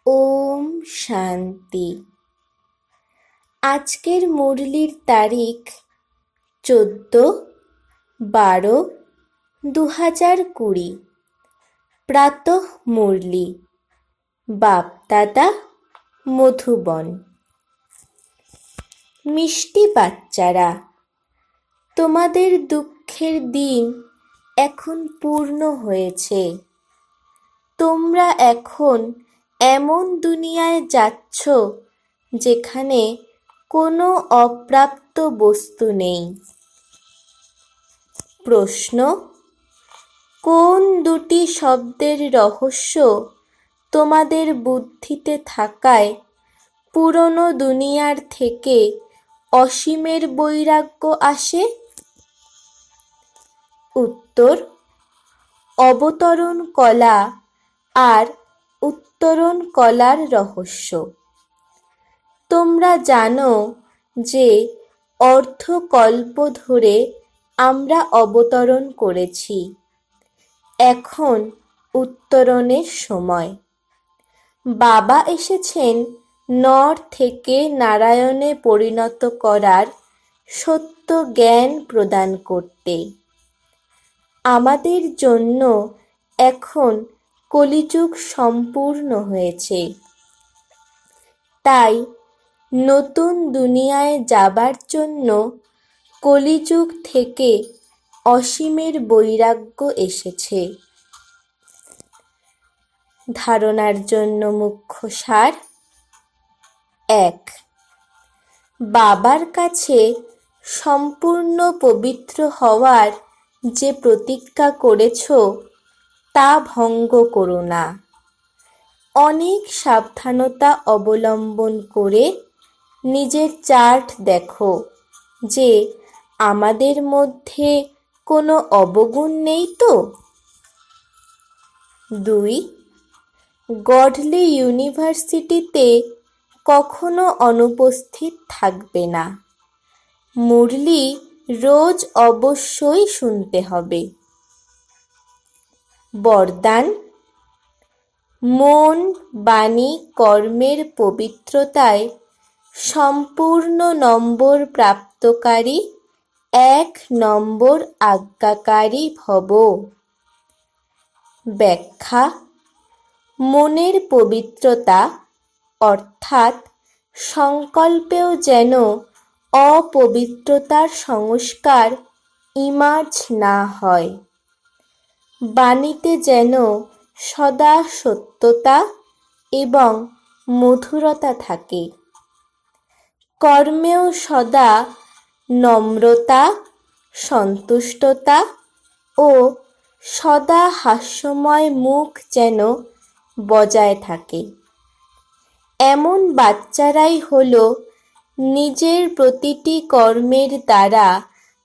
ওম শান্তি। আজকের মুরলির তারিখ 14/12/2020। প্রাতঃ মুরলি। বাপ-দাদা মধুবন। মিষ্টি বাচ্চারা, তোমাদের দুঃখের দিন এখন পূর্ণ হয়েছে। তোমরা এখন এমন দুনিয়ায় যাচ্ছ যেখানে কোনো অপ্রাপ্ত বস্তু নেই। প্রশ্ন: কোন দুটি শব্দের রহস্য তোমাদের বুদ্ধিতে থাকায় পুরনো দুনিয়ার থেকে অসীমের বৈরাগ্য আসে? উত্তর: অবতরণ কলা আর উত্তরণ কলার রহস্য। তোমরা জানো যে অর্ধকল্প ধরে আমরা অবতরণ করেছি। এখন উত্তরণের সময়। বাবা এসেছেন নর থেকে নারায়ণে পরিণত করার সত্য জ্ঞান প্রদান করতে। আমাদের জন্য এখন কলিযুগ সম্পূর্ণ হয়েছে। তাই নতুন দুনিয়ায় যাবার জন্য কলিযুগ থেকে অসীমের বৈরাগ্য এসেছে। ধারণার জন্য মুখ্য সার: 1. বাবার কাছে সম্পূর্ণ পবিত্র হওয়ার যে প্রতিজ্ঞা করেছ তা ভঙ্গ করো না। অনেক সাবধানতা অবলম্বন করে নিজের চার্ট দেখো যে আমাদের মধ্যে কোনো অবগুণ নেই তো। 2. গডলি ইউনিভার্সিটিতে কখনো অনুপস্থিত থাকবে না। মুরলি রোজ অবশ্যই শুনতে হবে। বরদান: মন, বাণী, কর্মের পবিত্রতায় সম্পূর্ণ নম্বর প্রাপ্তকারী 1 নম্বর আজ্ঞাকারী ভব। ব্যাখ্যা: মনের পবিত্রতা অর্থাৎ সংকল্পেও যেন অপবিত্রতার সংস্কার ইমার্জ না হয়। বাণীতে যেন সদা সত্যতা এবং মধুরতা থাকে। কর্মেও সদা নম্রতা, সন্তুষ্টতা ও সদা হাস্যময় মুখ যেন বজায় থাকে। এমন বাচ্চারাই হলো নিজের প্রতিটি কর্মের দ্বারা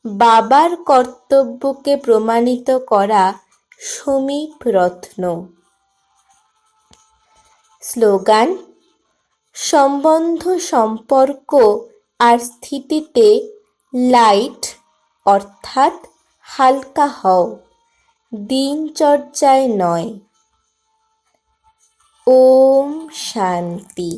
বাবার কর্তব্যকে প্রমাণিত করা সমীপ রত্ন। স্লোগান: সম্বন্ধ, সম্পর্ক আর স্থিতিতে লাইট অর্থাৎ হালকা হও, দিনচর্যায় নয়। ওম শান্তি।